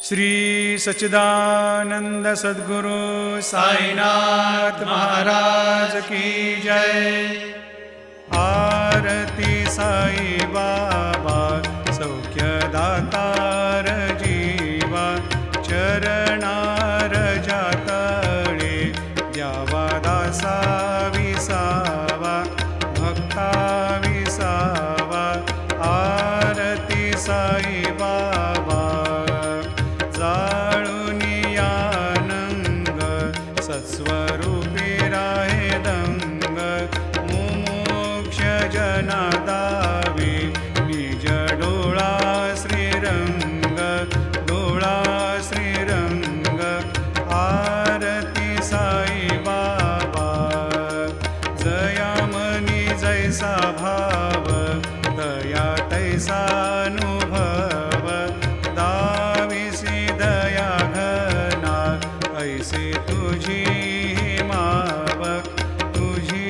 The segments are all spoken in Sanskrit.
श्री सच्चिदानंद सद्गुरु साईनाथ महाराज की जय। आरती साई बाबा सौख्यदातार जीवा, चरणार जातळे द्यावा दासा विसावा, भक्ता विसावा। आरती साई बाबा जाळुनियानंग, सत्स्वरूपी राहे दंग। मुमुक्ष जना दावी निज डोळा श्रीरंग, डोळा श्रीरंग। आरती साई बाबा जयामनी जैसा भाव, दया तैसा अनुभव। दाविसी दया घना ऐसे तुझी मावक, तुझी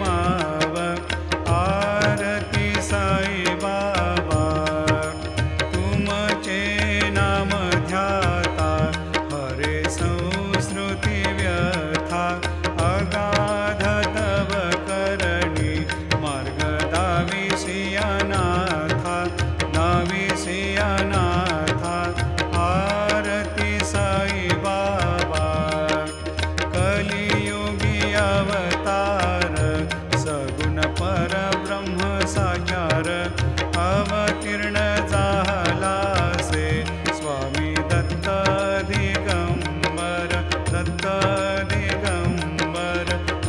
मावक। आरती साई बाबा तुमचे नाम ध्याता, हरे संस्कृती व्यथा। अगाध तव करणी मार्ग दाविसी अनाथा, दाविसी अनाथा। आरती साई बाबा कलियुगी अवतार, सगुण परब्रह्म साचार। अवतीर्ण झालासे स्वामी दत्त दिगंबर, दत्त दिगंबर।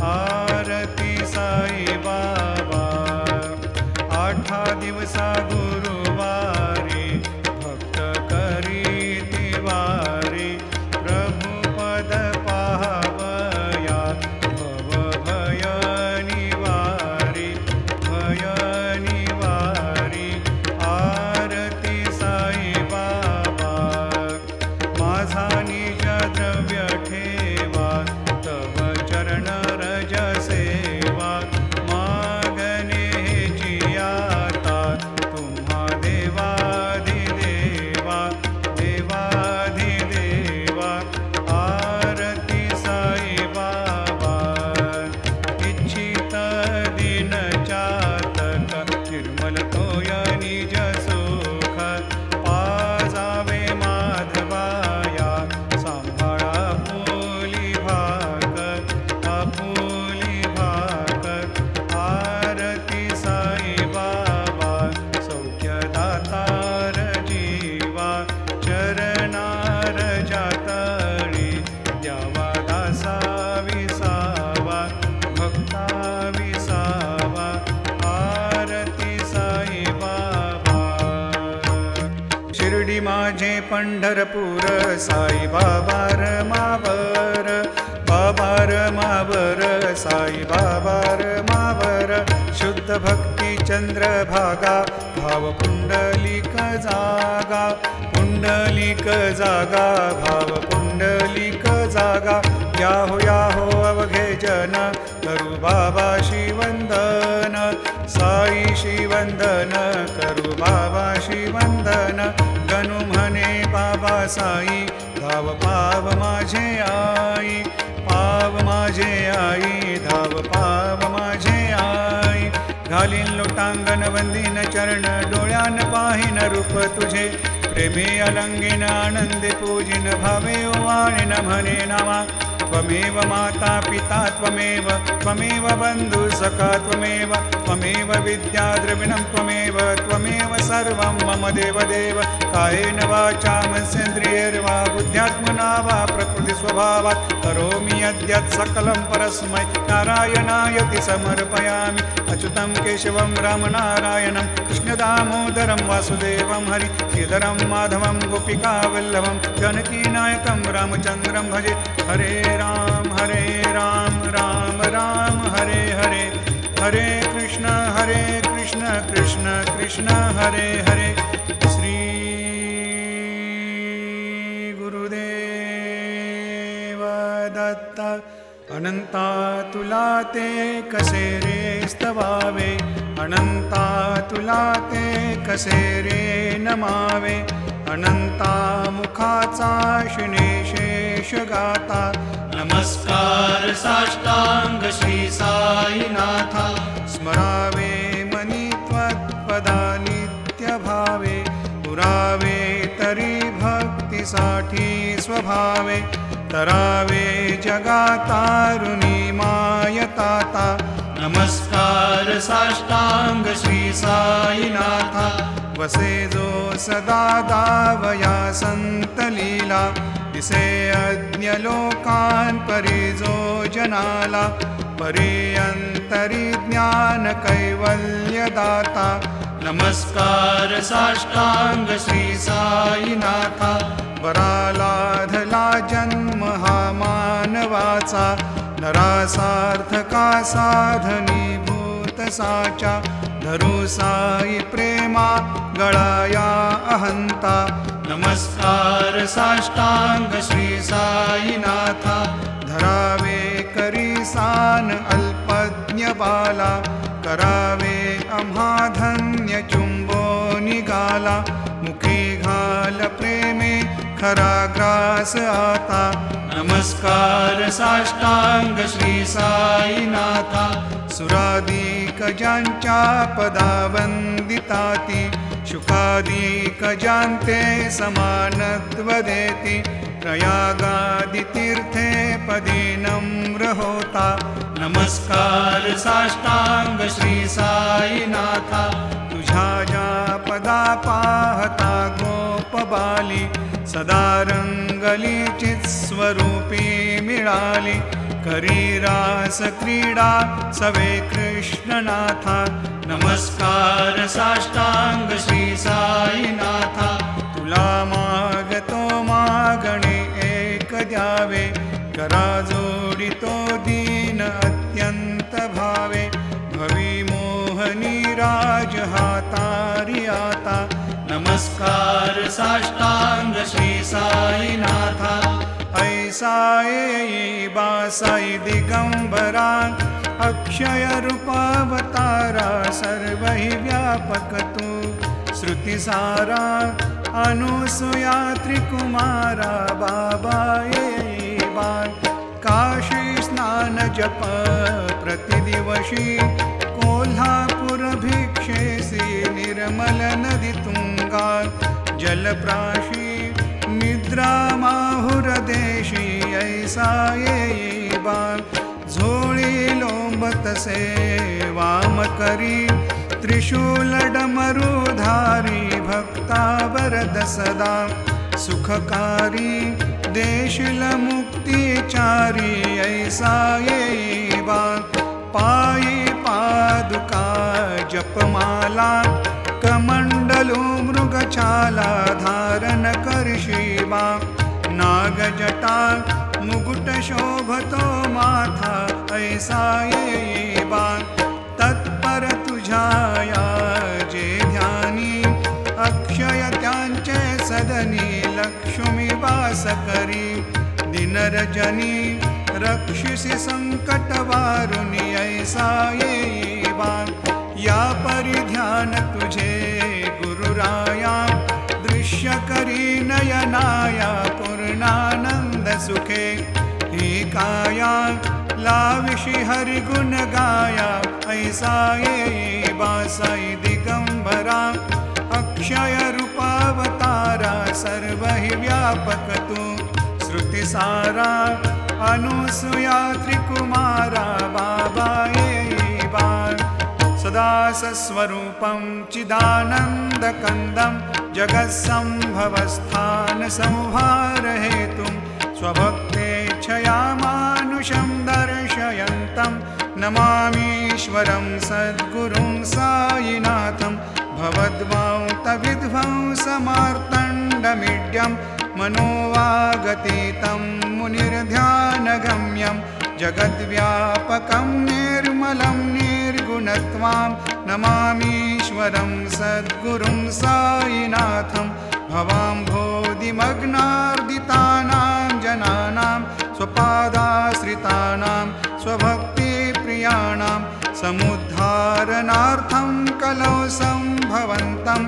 आरती साई बाबा 8 दिवसा गुरुवारी, भक्त करीती वारी। प्रभु पद पाहवया भव भय निवारी, भय निवारी। आरती साई बाबा माझा निज द्रव्य ठेवा, तव चरण रज सेवा। मागणे जियाता तुम्हा देवाधिदेवा, देवाधिदेवा। आरती साई बाबा इच्छित दिन चातक, निर्मल तोय निज सुख। पाजावे माधवाया सांभाळा आपुली भाकर, आपुली भाकर। आरती साई बाबा सौख्यदातार जीवा, चरणार जातळी द्यावा दासा विसावा, भक्ता विसावा। आरती साई बाबा शिर्डी माझे पंढरपूर, साई बाबा रमावर, बाबा रमावर। साई बाबा रमावर शुद्ध भक्ती चंद्रभागा, भाव पुंडलिक जागा, पुंडलिक जागा। भाव पुंडलिक जागा। याहो अवघे जन करू बाबाशी वंदन, साईशी वंदन करू बाबाशी वंदन। गणू म्हणे बाबा साई, धाव पाव माझे आई, पाव माझे आई, धाव पाव माझे आई। घालीन लोटांगण वंदीन चरण, डोळ्यान पाहीन रूप तुझे। प्रेमे अलंगीन आनंदे पूजिन, भावे ओवाळीन म्हणे नामा। त्वमेव माता पिता त्वमेव, त्वमेव बंधु सखा त्वमेव, त्वमेव विद्या द्रविणं त्वमेव, त्वमेव सर्वं मम देवदेव। कायेन वाचा मनसेन्द्रियैर्वा बुद्ध्यात्मना वा प्रकृति स्वभावात्, करोमि यद्यत् सकलं परस्मै नारायणायति समर्पयामि। अच्युतं केशवं रामनारायणं, कृष्णदामोदरं वासुदेवं हरि श्रीधरं माधवं गोपिकावल्लभं, जानकीनायकं रामचन्द्रं भजे। हरे राम राम राम हरे हरे, हरे कृष्ण कृष्ण कृष्ण हरे हरे। श्री गुरुदेव दत्त। अनंता तुला ते कसे रे स्तवावे, अनंता तुला ते कसे रे नमावे। अनंता मुखाचा शिनेशेष गाता नमस्कार साष्टांग श्री साईनाथा स्मरावे मनी त्वत्पदा नित्य भावे पुरावे तरी भक्तीसाठी स्वभावे तरावे जगातारुणी मायताता नमस्कार साष्टांग श्री साईनाथा वसे जो सदा दावया संत लीला दिसे अज्ञ लोकान् परि जो जनाला परि अंतरि ज्ञान कैवल्य दाता नमस्कार साष्टांग श्री साईनाथा वरालाधला जन्म हा मानवाचा नरासार्थका साधनीभूत साचा धरू साई प्रेमा गळाया अहंता नमस्कार साष्टांग श्री साईनाथा धरावे करी सान अल्पज्ञ बाला करावे आम्हा धन्य चुंबो निघाला मुखी घाल प्रेमे खरा ग्रास आता नमस्कार साष्टांग श्री साईनाथा सुरादिक ज्यांच्या पदा वंदिताती शुकादिक ज्यांते समानत्व देती प्रयागादि तीर्थे पदी नम्र होता नमस्कार साष्टांग श्री साईनाथा तुझ्या ज्या पदा पाहता गोप बाली सदा रंगली चित स्वरूपी मिळाली करी रास क्रीडा सवे कृष्णनाथा नमस्कार साष्टांग श्री साईनाथा तुला मागतो मागणे एक द्यावे करा जोडितो दीन अत्यंत भावे भवी मोहनी राज हातारी आता नमस्कार साष्टांग श्री साईनाथा ऐसा येई बासाई दिगंबरा अक्षय रूपावतारा सर्वहि व्यापक तू श्रुतिसारा अनुसूया त्रिकुमारा बाबा येई बा काशी स्नान जप प्रतिदिवशी कोल्हापुर भिक्षेसी निर्मल नदी तुंगा जलप्राशी निद्रा माहुर देशी ऐसा येई बा झोळी लोंबतसे वाम करी त्रिशूल डमरुधारी भक्ता वरद सदा सुखकारी देशिल मुक्तिचारी ऐसा येई बा पायी पादुका जपमाला कमंडलू मृगछाला धारण करशी बा नागजटा मुकुट शोभतो माथा ऐसा येई बा तत्पर तुझाया जे ध्यानी अक्षय त्यांचे सदनी लक्ष्मी वास करी दिनरजनी रक्षिसी संकट वारुणी ऐसा येई बा या परिध्यान तुझे गुरुराया दृश्य करी नयनाया पूर्णानंद सुखे ही काया लाविशी हरिगुण गाया ऐसा येई बासाई दिगंबरा अक्षय रूपावतारा सर्वहि व्यापक तू श्रुतिसारा अनुसूया त्रिकुमारा बाबा येई बा सदा सस्वरूपं चिदानन्दकन्दं जगत्सम्भवस्थानसंहारहेतुं स्वभक्तेच्छया मानुषं दर्शयन्तं नमामीश्वरं सद्गुरुं साईनाथं भवद्वान्तविध्वंसमार्तण्डमीड्यं मनोवागतीतं मुनिर्ध्यानगम्यं जगद्व्यापकं निर्मलं निर्गुणत्वां नमामीश्वरं सद्गुरुं साईनाथं भवाम्भोधिमग्नार्दितानां जनानां स्वपादाश्रितानां स्वभक्तिप्रियाणां समुद्धारणार्थं कलौ सम्भवन्तं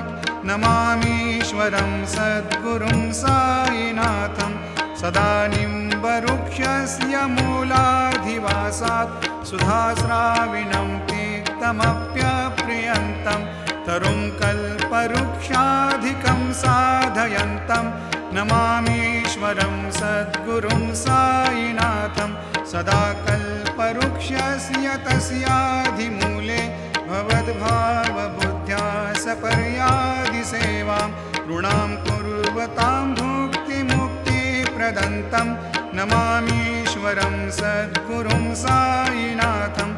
नमामीश्वरं नमामीश्वरं सद्गुरुं साईनाथं सदा निम्बवृक्षस्य मूलाधिवासात् सुधास्राविणं तीक्तमप्यप्रियन्तं तरुं कल्पवृक्षाधिकं साधयन्तं नमामीश्वरं सद्गुरुं साईनाथं सदा कल्पवृक्षस्य तस्याधिमूले भवद्भावबुद्ध्या सपर्यादिसेवां ऋणां कुर्वतां भुक्तिमुक्तिप्रदन्तं नमामीश्वरं सद्गुरुं साईनाथम्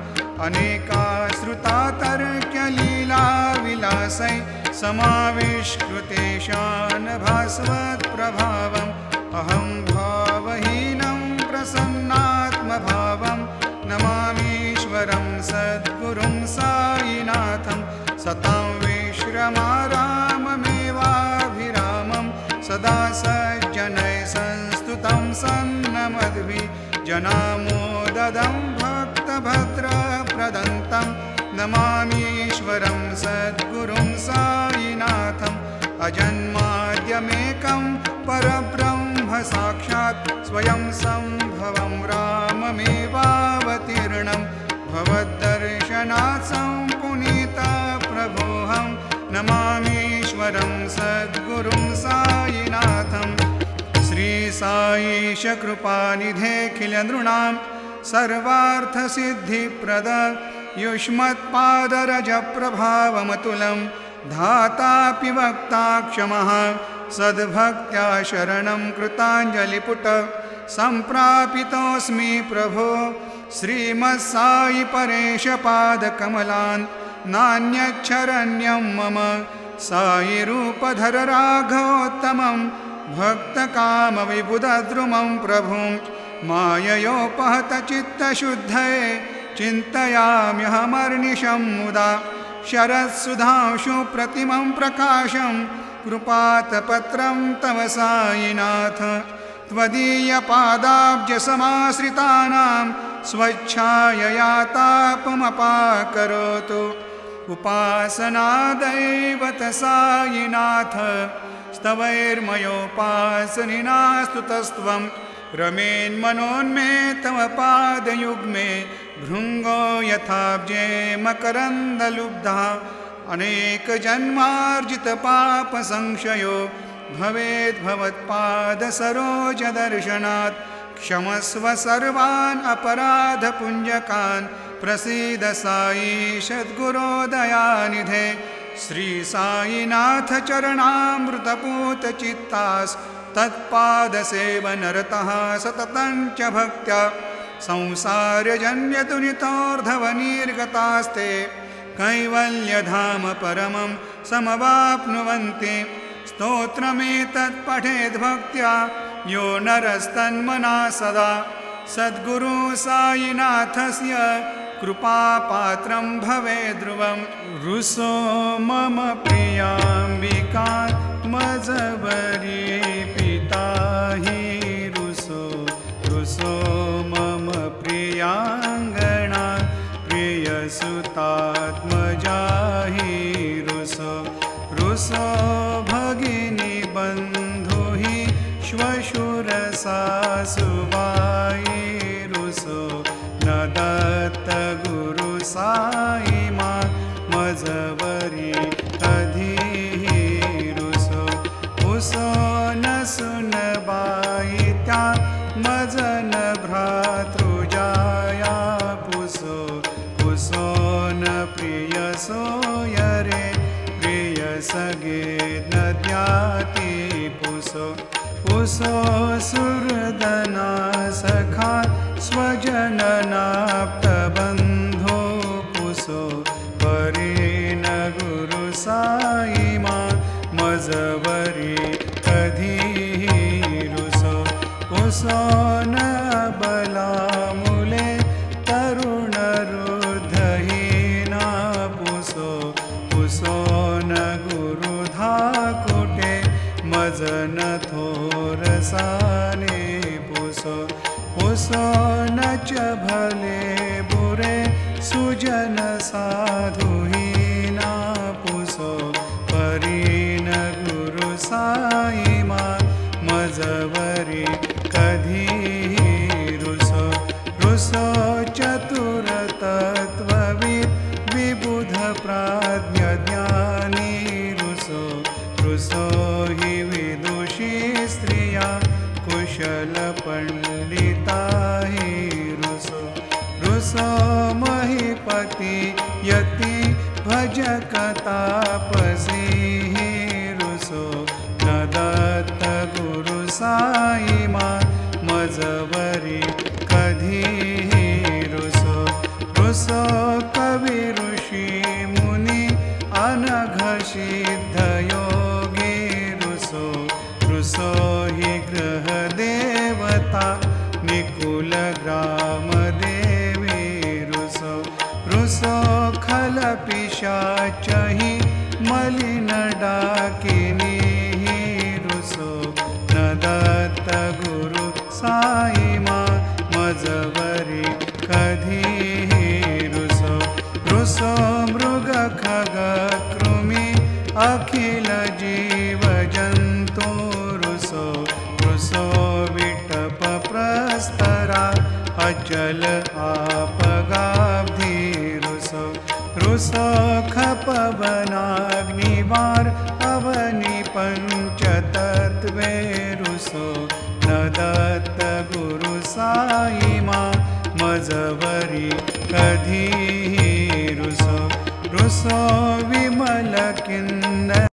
अनेकाश्रुतातर्क्यलीलाविलासै समाविष्कृतेशान् भास्वत्प्रभावम् अहं भावहीनं प्रसन्नात्मभावं नमामीश्वरं सद्गुरुं साईनाथं सतां विश्रमाराममेवाभिरामं सदा सज्जनैः संस्तुतं सन्नमद्भिः जनामोददं भक्तभद्रप्रदन्तं नमामीश्वरं सद्गुरुं साईनाथम् अजन्माद्यमेकं परब्रह्म साक्षात् स्वयं सम्भवं राममेवावतीर्णं भवद्दर्शनात् सम्पुनीतप्रभोऽहं नमामीश्वरं सद्गुरुं साईनाथम् श्रीसाईश कृपानिधेऽखिलनृणां सर्वार्थसिद्धिप्रद युष्मत्पादरजप्रभावमतुलं धातापि वक्ता क्षमः सद्भक्त्या शरणं कृताञ्जलिपुट सम्प्रापितोऽस्मि प्रभो श्रीमत्साई परेशपादकमलान् नान्यच्छरण्यं मम साईरूपधर राघवोत्तमं भक्तकामविबुधद्रुमं प्रभुं माययोपहतचित्तशुद्धये चिन्तयाम्यहमर्निशं मुदा शरत्सुधांशु प्रतिमं प्रकाशं कृपातपत्रं तव साईनाथ त्वदीयपादाब्जसमाश्रितानां स्वच्छायया तापमपाकरोतु उपासनादैवत साईनाथ स्तवैर्मयोपासनिनास्तुतस्त्वं रमेन्मनोन्मे तव पादयुग्मे भृङ्गो यथाब्जे मकरन्दलुब्धा अनेकजन्मार्जितपापसंशयो भवेद्भवत्पादसरोजदर्शनात् क्षमस्व सर्वान् अपराधपुञ्जकान् प्रसीद साई सद्गुरोदयानिधे श्रीसाईनाथ चरणामृतपूतचित्तास् तत्पादसेवनरतः सततं च भक्त्या संसारजन्यदुरितोर्धवनिर्गतास्ते कैवल्यधाम परमं समवाप्नुवन्ति स्तोत्रमेतत् पठेद्भक्त्या यो नरस्तन्मना सदा सद्गुरु साईनाथस्य कृपापात्रं भवेद्ध्रुवं रुसो मम प्रियाम्बिका मजवरी पिता हि रुसो रुसो मम प्रियाङ्गना प्रियसुतात्मजा हि रुसो रुसो भगिनी बन्धु हि श्वशुरसासुबाई रुसो न दत्त गुरु साई मा मजवरी कधी रुसो उसो न सुनबाई त्या मजन भ्रातृजाया पुसो पुसो न प्रिय सोयरे प्रिय सगे न ज्ञाति पुसो पुसो सुरदना सखा स्वजननाप्तबन्धो पुसो परेण गुरु साई मा मजवरी कधी रुसो पुसो न बलामुले तरुण रुद्धहीना पुसो पुसो न गुरुधाकुटे मजन थोरसाने पुसो पुसो न च भले बुरे सुजन साधुहीना पुसो परीन गुरु सा चतुरतत्त्वविद् विबुधप्राज्ञज्ञानी रुसो रुसो हि विदुषी स्त्रिया कुशलपण्डिता हि रुसो रुसो महीपति यति भजकतापसी हि रुसो न दत्त गुरु साई मा मजवरी कधी रुसो रुसो कवि ऋषी मुनि अनघ सिद्ध योगी रुसो रुसो हि ग्रह देवता निकुल ग्राम देवी रुसो रुसो खल पिशाच हि मलिन डाकिनी रुसो न दत्त गुरु साई मा मजवरी कधी रुसो रुसो मृग खग कृमि अखिल जीव जंतु रुसो रुसो विटप प्रस्तरा अचल आपगाब्धि रुसो रुसो खपवनाग्निवार अवनि पंचतत्वे रुसो न दत्त गुरु साई मा मजवरी कधी रुसो रुसो विमल किन्नर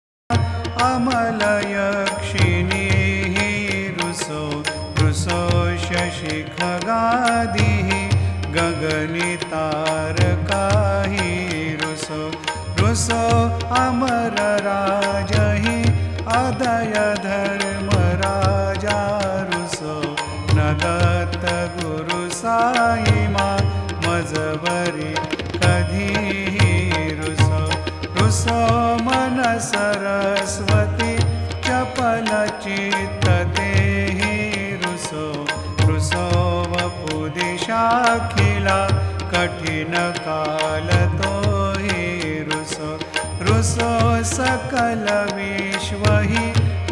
अमल यक्षिणी रुसो रुसो शशि खगादि गगनि तारका रुसो रुसो अमर राज हि अदय धर्म राजा रुसो न दत्त गुरु साई मा मजवरी कधी रुसो रुसो मन सरस्वती चपल चित्तते रुसो रुसो वपुदिशाखिला कठिन काल तो रुसो रुसो सकल विश्व हि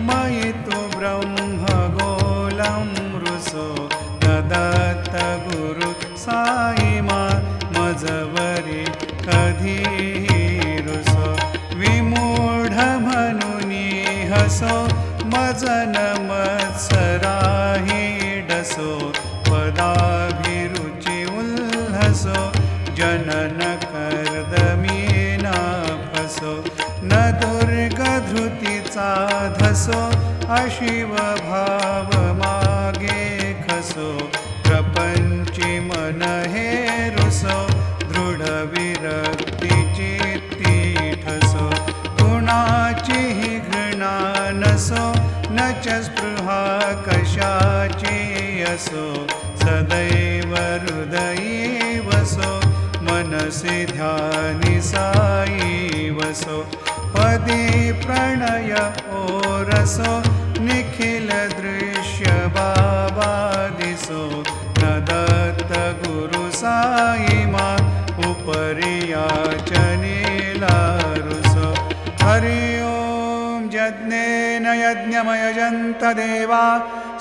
मयि तु ब्रह्म गोलं रुसो न दत्त गुरु साई मा मजवरी कधी रुसो विमूढ मनुनी हसो मजन मत्सराहि डसो पदाभिरुचि उल्हसो जनन कर्दमीना फसो न दुर्गधृतीचा धसो अशिव भाव मागे खसो प्रपंची मन हे रुसो दृढ विरक्ती चित्ती ठसो गुणाची हि घृणा नसो न च स्पृहा कशाची असो सदैव हृदयी वसो मनसि ध्यानि साई वसो पदी प्रणय ओरसो निखिल दृश्य बाबा दिसो न दत्त गुरु साई मा उपरियाचनीला रुसो हरि ओम यज्ञेन यज्ञमयजन्त देवा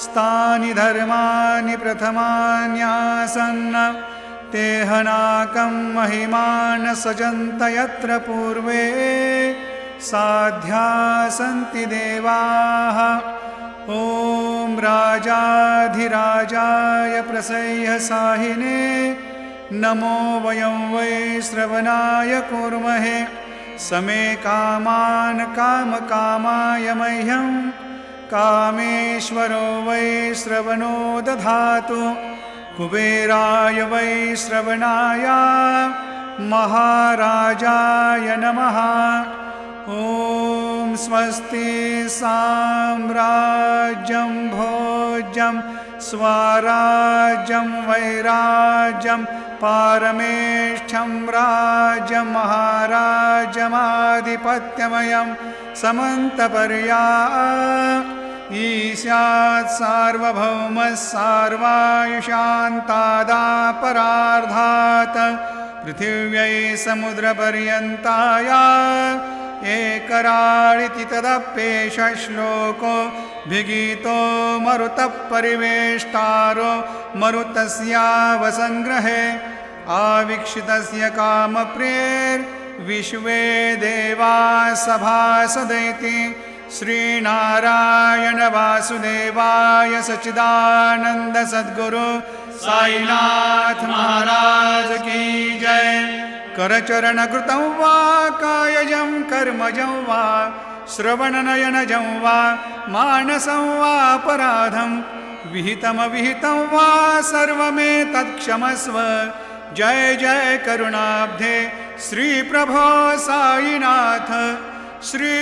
स्थानि धर्माणि प्रथमान्यासन्न तेहनाकं महिमान सजन्त यत्र पूर्वे साध्या सन्ति देवाः ॐ राजाधिराजाय प्रसह्य साहिने नमो वयं वै श्रवणाय कुर्महे समे कामान् कामकामाय मह्यं कामेश्वरो वै श्रवणो दधातु कुबेराय वै श्रवणाय महाराजाय नमः ॐ स्वस्ति साम्राज्यं भोज्यं स्वराज्यं वैराज्यं पारमेष्ठ्यं राज्यं महाराज्यमाधिपत्यमयं समन्तपर्यायः ईस्यात् सार्वभौमः सार्वायुषान्तादापरार्धात् पृथिव्यै समुद्रपर्यन्ताय एकराळिति तदप्येष श्लोको भिगीतो मरुतः परिवेष्टारो मरुतस्यावसङ्ग्रहे आवीक्षितस्य कामप्रेर्विश्वे देवा सभासदैति श्रीनारायण वासुदेवाय सच्चिदानंद सद्गुरु साईनाथ महाराज की जय। करचरण कृतं वा कायजं कर्मजं वा श्रवणनयनजं वा मानसं वापराधं विहितमविहितं वा सर्वमेतत्क्षमस्व। जय जय करुणाब्धे श्री प्रभो साईनाथ श्री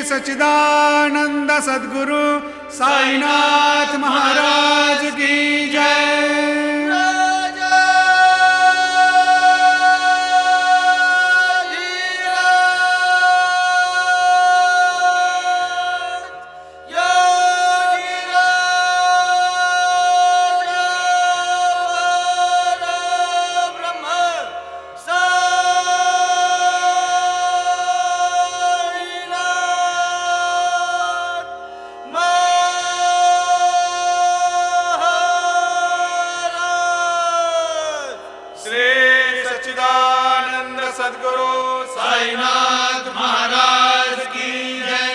सच्चिदानंद सद्गुरु साईनाथ महाराज की जय। सद्गुरु साईनाथ महाराज की जय।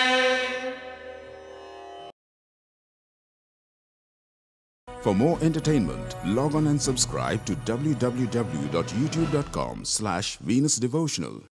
For more entertainment, log on and subscribe to www.youtube.com/VenusDevotional.